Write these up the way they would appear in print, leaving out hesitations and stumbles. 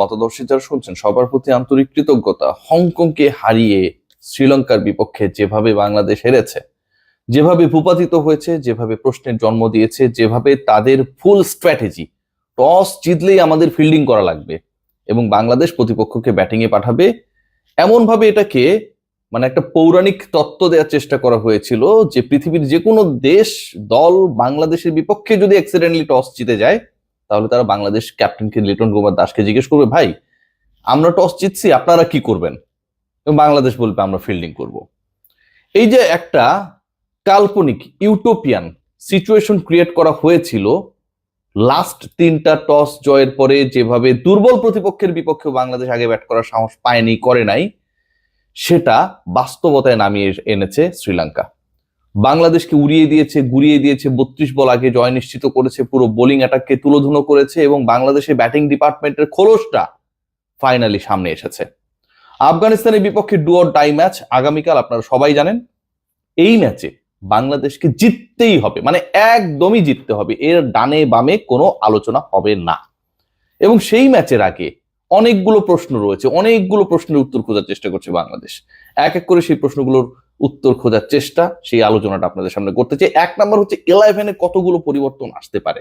পথদর্শী যারা শুনছেন সবার প্রতি আন্তরিক কৃতজ্ঞতা। হংকংকে হারিয়ে শ্রীলঙ্কার বিপক্ষে যেভাবে বাংলাদেশ হেরেছে, যেভাবে ভূপাতিত হয়েছে, যেভাবে প্রশ্নের জন্ম দিয়েছে, যেভাবে তাদের ফুল স্ট্র্যাটেজি টস জিতলেই আমাদের ফিল্ডিং করা লাগবে এবং বাংলাদেশ প্রতিপক্ষকে ব্যাটিং এ পাঠাবে, এমন ভাবে এটাকে মানে একটা পৌরাণিক তত্ত্ব দেওয়ার চেষ্টা করা হয়েছিল যে পৃথিবীর যে কোনো দেশ দল বাংলাদেশের বিপক্ষে যদি অ্যাক্সিডেন্টলি টস জিতে যায় তাহলে তারা বাংলাদেশ ক্যাপ্টেনকে লিটন কুমার দাসকে জিজ্ঞেস করবে, ভাই আমরা টস জিতছি, আপনারা কি করবেন? এবং বাংলাদেশ বলবে আমরা ফিল্ডিং করব। এই যে একটা কাল্পনিক ইউটোপিয়ান সিচুয়েশন ক্রিয়েট করা হয়েছিল লাস্ট 3টা টস জয়ের পরে, যেভাবে দুর্বল প্রতিপক্ষের বিপক্ষে বাংলাদেশ আগে ব্যাট করার সাহস পায়নি, করে নাই, সেটা বাস্তবতায় নামিয়ে এনেছে শ্রীলঙ্কা। বাংলাদেশকে উড়িয়ে দিয়েছে, গুড়িয়ে দিয়েছে, 32 বল আগে জয় নিশ্চিত করেছে, পুরো বোলিং অ্যাটাককে তুলোধুনো করেছে এবং বাংলাদেশের ব্যাটিং ডিপার্টমেন্টের খোলসটা ফাইনালি সামনে এসেছে। আফগানিস্তানের বিপক্ষে ডু অর ডাই ম্যাচ আগামীকাল, আপনারা সবাই জানেন। এই ম্যাচে বাংলাদেশকে জিততেই হবে, মানে একদমই জিততে হবে, এর ডানে বামে কোনো আলোচনা হবে না। এবং সেই ম্যাচের আগে অনেকগুলো প্রশ্ন রয়েছে, অনেকগুলো প্রশ্নের উত্তর খোঁজার চেষ্টা করছে বাংলাদেশ। এক এক করে সেই প্রশ্নগুলোর উত্তর খোঁজার চেষ্টা, সেই আলোচনাটা আপনাদের সামনে করতে চাই। 1 নাম্বার হচ্ছে 11-এ কতগুলো পরিবর্তন আসতে পারে।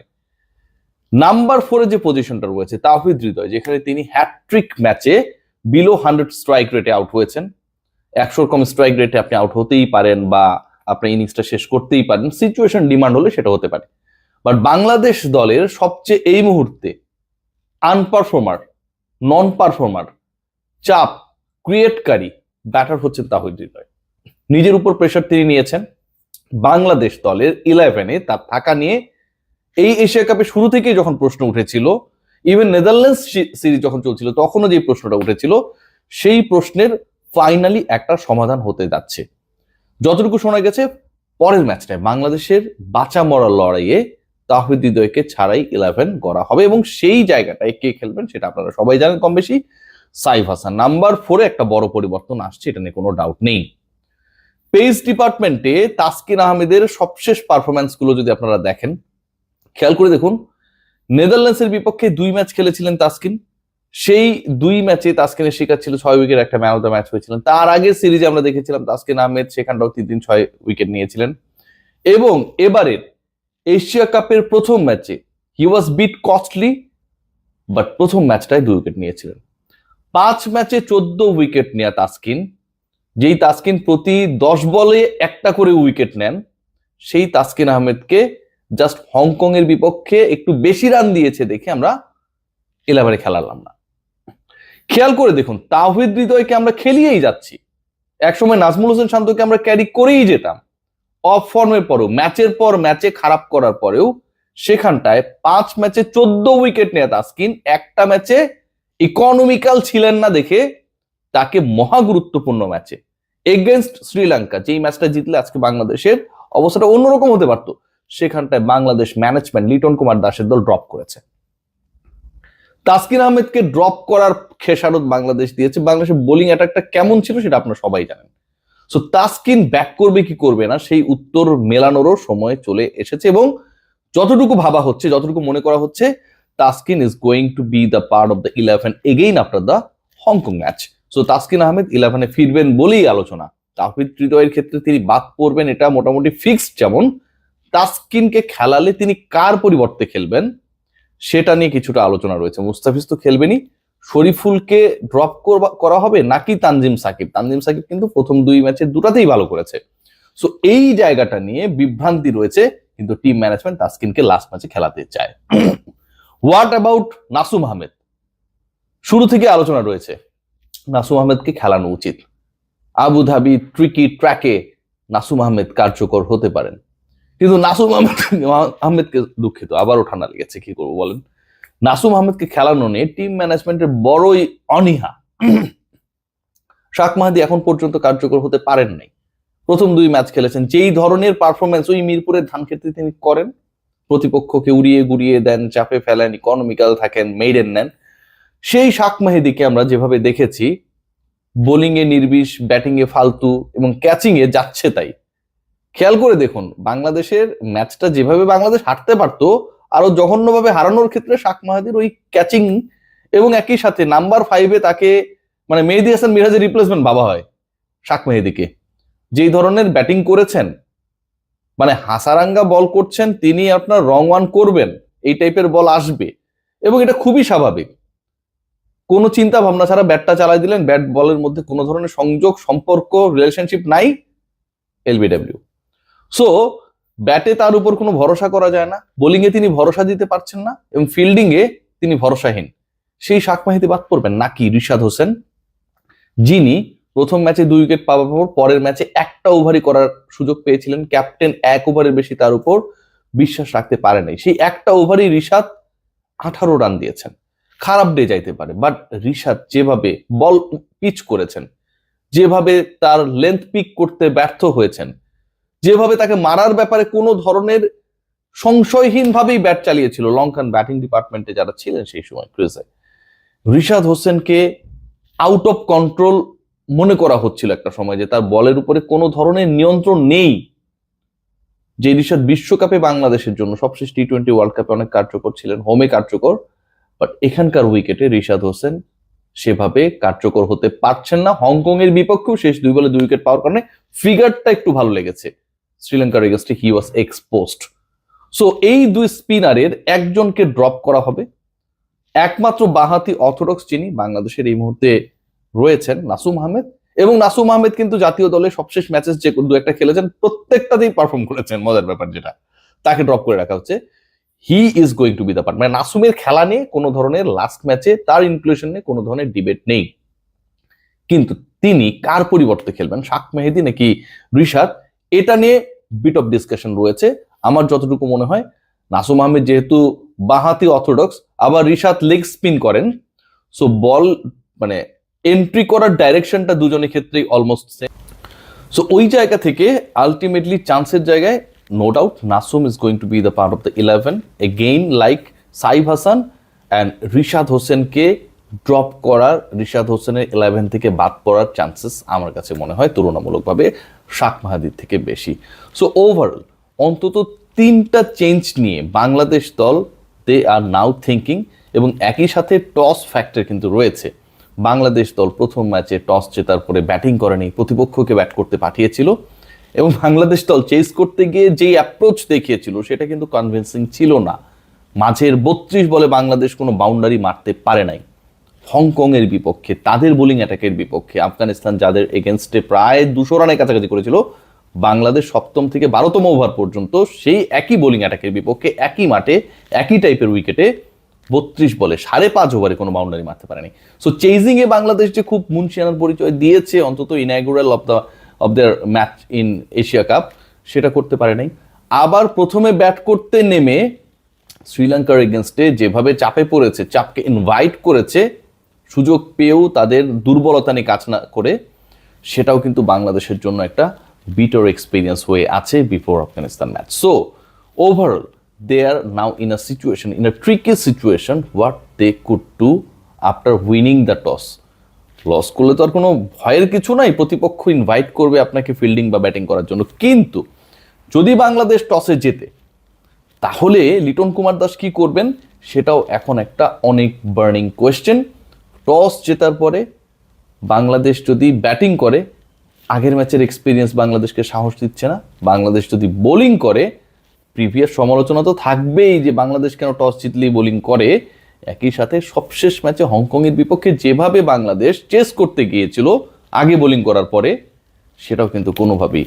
নাম্বার 4-এ যে পজিশনটা রয়েছে তাওহিদ হৃদয়, যেখানে তিনি হ্যাটট্রিক ম্যাচে বিলো 100 স্ট্রাইক রেটে আউট হয়েছেন। 100 কম স্ট্রাইক রেটে আপনি আউট হতেই পারেন বা আপনার ইনিংসটা শেষ করতেই পারেন, সিচুয়েশন ডিমান্ড হলে সেটা হতে পারে। বাট বাংলাদেশ দলের সবচেয়ে এই মুহূর্তে আনপারফর্মার, নন পারফর্মার, চাপ ক্রিয়েটকারী ব্যাটার হচ্ছেন তাওহিদ হৃদয়। নিজের উপর প্রেশার তিনি নিয়েছেন। বাংলাদেশ দলের 11-এ তার থাকা নিয়ে এই এশিয়া কাপে শুরু থেকেই যখন প্রশ্ন উঠেছিল, ইভেন নেদারল্যান্ডস সিরিজ যখন চলছিল তখনও যে প্রশ্নটা উঠেছিল, সেই প্রশ্নের ফাইনালি একটা সমাধান হতে যাচ্ছে। যতটুকু শোনা গেছে পরের ম্যাচটায় বাংলাদেশের বাঁচা মরার লড়াইয়ে তাওহিদ হৃদয়কে ছাড়াই 11 করা হবে এবং সেই জায়গাটায় কে খেলবেন সেটা আপনারা সবাই জানেন কম বেশি, সাইফ হাসান। নাম্বার 4-এ একটা বড় পরিবর্তন আসছে, এটা নিয়ে কোনো ডাউট নেই। পেস ডিপার্টমেন্টে তাসকিন আহমেদের সবশেষ পারফরম্যান্স গুলো যদি আপনারা দেখেন, খেয়াল করে দেখুন, নেদারল্যান্ডসের বিপক্ষে 2 ম্যাচ খেলেছিলেন তাসকিন। সেই 2 ম্যাচে তাসকিনের শিকার ছিল 6 উইকেট, একটা ম্যান অফ দ্য ম্যাচ হয়েছিলেন। তার আগের সিরিজে আমরা দেখেছিলাম তাসকিন আহমেদ সেখানটাও 3 দিন 6 উইকেট নিয়েছিলেন। এবং এবারের এশিয়া কাপের প্রথম ম্যাচে হি ওয়াজ বিট কস্টলি, বাট প্রথম ম্যাচটায় 2 উইকেট নিয়েছিলেন। 5 ম্যাচে 14 উইকেট নেয়া তাসকিন, যেই তাসকিন প্রতি 10 বলে একটা করে উইকেট নেন, সেই তাসকিন আহমেদকে জাস্ট হংকং এর বিপক্ষে একটু বেশি রান দিয়েছে দেখে আমরা 11-এ খেলালাম না। খেয়াল করে দেখুন, তাওহিদ হৃদয়কে আমরা খেলিয়েই যাচ্ছি। একসময় নাজমুল হোসেন শান্তকে আমরা ক্যারি করেই যেতাম অফ ফর্মের পরেও, ম্যাচের পর ম্যাচে খারাপ করার পরেও। সেখানটায় 5 ম্যাচে 14 উইকেট নেয়া তাসকিন একটা ম্যাচে ইকোনমিক্যাল ছিলেন না দেখে তাকে মহা গুরুত্বপূর্ণ ম্যাচে এগেনস্ট শ্রীলঙ্কা, যেই ম্যাচটা জিতলে আজকে বাংলাদেশের অবস্থাটা অন্যরকম হতে পারতো, সেখানটায় বাংলাদেশ ম্যানেজমেন্ট লিটন কুমার দাসের দল ড্রপ করেছে। তাসকিন আহমেদকে ড্রপ করার খেসারত বাংলাদেশ দিয়েছে। বাংলাদেশের বোলিং অ্যাটাকটা কেমন ছিল সেটা আপনারা সবাই জানেন। সো তাসকিন ব্যাক করবে কি করবে না সেই উত্তর মেলানোরও সময় চলে এসেছে এবং যতটুকু ভাবা হচ্ছে, যতটুকু মনে করা হচ্ছে, Taskin is going to be the part of the 11 again after the Hong Kong match. So Taskin Ahmed 11-এ ফিরবেন বলেই আলোচনা। তাওহিদ হৃদয়ের ক্ষেত্রে তিনি বাদ পড়বেন এটা মোটামুটি ফিক্সড। যেমন তাসকিনকে খেলালে তিনি কার পরিবর্তে খেলবেন সেটা নিয়ে কিছুটা আলোচনা রয়েছে। মুস্তাফিজ তো খেলবেনই, শরীফুলকে ড্রপ করা হবে নাকি তানজিম সাকিব। তানজিম সাকিব কিন্তু প্রথম 2 ম্যাচে দুটাতেই ভালো করেছে। সো এই জায়গাটা নিয়ে বিভ্রান্তি রয়েছে, কিন্তু টিম ম্যানেজমেন্ট তাসকিনকে লাস্ট ম্যাচে খেলাতে চায়। What about Nasum Ahmed? শুরু থেকে আলোচনা রয়েছে নাসুম আহমেদকে খেলানো উচিত। আবুধাবি ট্রিকি ট্র্যাকে নাসুম আহমেদ কার্যকর হতে পারেন, কিন্তু নাসুম আহমেদকে দুঃখিত আবারও ঠান্ডা লেগেছে, কি করবো বলেন। নাসুম আহমেদকে খেলানো নিয়ে টিম ম্যানেজমেন্টের বড়ই অনীহা। শাক মাহাদি এখন পর্যন্ত কার্যকর হতে পারেন নাই। প্রথম 2 ম্যাচ খেলেছেন, যেই ধরনের পারফরমেন্স ওই মিরপুরের ধান খেতে তিনি করেন, প্রতিপক্ষকে উড়িয়ে গুড়িয়ে দেন, চাপে ফেলেন, ইকোনমিক্যাল থাকেন, মেইডেন নেন, সেই শাক মাহিদিকে আমরা যেভাবে দেখেছি বোলিং এ নির্বিষ, ব্যাটিং এ ফালতু এবং ক্যাচিং এ যাচ্ছে তাই। খেয়াল করে দেখুন বাংলাদেশের ম্যাচটা যেভাবে বাংলাদেশ হারতে পারতো, আরো জঘন্যভাবে হারানোর ক্ষেত্রে শাক মাহাদির ওই ক্যাচিং এবং একই সাথে নাম্বার 5-এ তাকে মানে মেহেদী হাসান মিরাজের রিপ্লেসমেন্ট ভাবা হয় শাক মেহেদীকে। যেই ধরনের ব্যাটিং করেছেন, মানে হাসারাঙ্গা বল করছেন, তিনি আপনার রং ওয়ান করবেন, এই টাইপের বল আসবে এবং এটা খুবই স্বাভাবিক। কোনো চিন্তা ভাবনা ছাড়া ব্যাটটা চালাই দিলেন, ব্যাট বলের মধ্যে কোনো ধরনের সংযোগ, সম্পর্ক, রিলেশনশিপ নাই, এলবিডব্লিউ। সো ব্যাটে তার উপর কোনো ভরসা করা যায় না, বোলিং এ তিনি ভরসা দিতে পারছেন না এবং ফিল্ডিং এ তিনি ভরসাহীন। সেই শাক মাহিদি বাদ পড়বেন নাকি রিশাদ হোসেন, যিনি প্রথম ম্যাচে 2 উইকেট পাওয়ার পর পরের ম্যাচে একটা ওভারই করার সুযোগ পেয়েছিলেন, ক্যাপ্টেন 1 ওভারের বেশি তার উপর বিশ্বাস রাখতে পারে নাই, সেই একটা ওভারই রিশাদ 18 রান দিয়েছেন। খারাপ ডে যাইতে পারে, বাট রিশাদ যেভাবে বল পিচ করেছেন, যেভাবে তার লেন্থ পিক করতে ব্যর্থ হয়েছেন, যেভাবে তাকে মারার ব্যাপারে কোনো ধরনের সংশয়হীন ভাবেই ব্যাট চালিয়েছিল লঙ্কান ব্যাটিং ডিপার্টমেন্টে যারা ছিলেন সেই সময় ক্রিজে, রিশাদ হোসেনকে আউট অফ কন্ট্রোল মনে করা হচ্ছিল একটা সময়, যে তার বলের উপরে কোনো ধরনের নিয়ন্ত্রণ নেই। যে রিশাদ বিশ্বকাপে বাংলাদেশের জন্য সবশেষ টি-20 ওয়ার্ল্ড কাপে অনেক কার্যকর ছিলেন, হোমে কার্যকর, বাট এখানকার উইকেটে রিশাদ হোসেন সেভাবে কার্যকর হতে পারছেন না। হংকং এর বিপক্ষেও শেষ 2 বলে 2 উইকেট পাওয়ার কারণে ফিগারটা একটু ভালো লেগেছে শ্রীলঙ্কার এগেইনস্টে, হি ওয়াজ এক্সপোজড। সো এই 2 স্পিনারের একজনকে ড্রপ করা হবে। একমাত্র বাঁহাতি অর্থোডক্স যিনি বাংলাদেশের এই মুহূর্তে রয়েছেন নাসুম আহমেদ, এবং নাসুম আহমেদ কিন্তু জাতীয় দলে সবশেষ ম্যাচেস যে 2-1টা খেলেছেন প্রত্যেকটাতেই পারফর্ম করেছেন। মজার ব্যাপার যেটা, তাকে ড্রপ করে রাখা হচ্ছে। He is going to be the part, মানে নাসুমের খেলা নিয়ে কোনো ধরনের লাস্ট ম্যাচে তার ইনক্লুশন নিয়ে কোনো ধরনের ডিবেট নেই, কিন্তু তিনি কার পরিবর্তে খেলবেন, শাক মেহেদী নাকি রিশাদ, এটা নিয়ে বিট অফ ডিসকাশন রয়েছে। আমার যতটুকু মনে হয় নাসুম আহমেদ যেহেতু বাঁহাতি অর্থোডক্স, আবার রিশাদ লেগ স্পিন করেন, সো বল মানে এন্ট্রি করার ডাইরেকশনটা দুজনের ক্ষেত্রেই অলমোস্ট সেম। সো ওই জায়গা থেকে আলটিমেটলি চান্সের জায়গায় no doubt Nasum is going to be the part of the 11 again, like Saif Hasan and Rishad হোসেনকে ড্রপ করার, রিশাদ হোসেনের 11 থেকে বাদ পড়ার চান্সেস আমার কাছে মনে হয় তুলনামূলকভাবে শাক মাহাদির থেকে বেশি। সো ওভারঅল অন্তত 3টা চেঞ্জ নিয়ে বাংলাদেশ দল দে আর নাও থিঙ্কিং, এবং একই সাথে টস ফ্যাক্টর কিন্তু রয়েছে। বাংলাদেশ দল প্রথম ম্যাচে টস জেতার পরে ব্যাটিং করেনি, প্রতিপক্ষকে ব্যাট করতে পাঠিয়েছিল, এবং বাংলাদেশ দল চেস করতে গিয়ে যেই অ্যাপ্রোচ দেখিয়েছিল সেটা কিন্তু কনভিন্সিং ছিল না। মাঝের 32 বলে বাংলাদেশ কোনো বাউন্ডারি মারতে পারে নাই হংকং এর বিপক্ষে, তাদের বোলিং অ্যাটাকের বিপক্ষে। আফগানিস্তান যাদের এগেনস্টে প্রায় 200 রানের কাছাকাছি করেছিল, বাংলাদেশ 7ম থেকে 12তম ওভার পর্যন্ত সেই একই বোলিং অ্যাটাকের বিপক্ষে একই মাঠে একই টাইপের উইকেটে 32 বলে 5.5 ওভারে কোনো বাউন্ডারি মারতে পারেনি। সো চেজিং এ বাংলাদেশ যে খুব মুনশিয়ানার পরিচয় দিয়েছে অন্তত inaugural of their match in Asia Cup, সেটা করতে পারে নাই। আবার প্রথমে ব্যাট করতে নেমে শ্রীলঙ্কার এগেনস্টে যেভাবে চাপে পড়েছে, চাপকে ইনভাইট করেছে, সুযোগ পেয়েও তাদের দুর্বলতা নিয়ে কাজ না করে, সেটাও কিন্তু বাংলাদেশের জন্য একটা বিটার এক্সপিরিয়েন্স হয়ে আছে before Afghanistan match. So overall they are now in a situation, in a tricky situation, what they could do after winning the toss. Loss করলে তো আর কোনো ভয়ের কিছু নাই, প্রতিপক্ষ ইনভাইট করবে আপনাকে ফিল্ডিং বা ব্যাটিং করার জন্য, কিন্তু যদি বাংলাদেশ টসে জেতে তাহলে লিটন কুমার দাস কি করবেন সেটাও এখন একটা অনেক বার্নিং কোয়েশ্চেন। টস জেতার পরে বাংলাদেশ যদি ব্যাটিং করে, আগের ম্যাচের এক্সপিরিয়েন্স বাংলাদেশকে সাহস দিচ্ছে না, বাংলাদেশ যদি বোলিং করে, প্রিভিয়াস সমালোচনা তো থাকবেই যে বাংলাদেশ কেন টস জিতলেই বোলিং করে, একই সাথে সবশেষ ম্যাচে হংকং এর বিপক্ষে যেভাবে বাংলাদেশ চেস করতে গিয়েছিল আগে বোলিং করার পরে, সেটাও কিন্তু কোনোভাবেই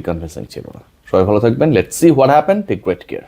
কনভিন্সিং ছিল না। সবাই ভালো থাকবেন, let's see what happen, take great care.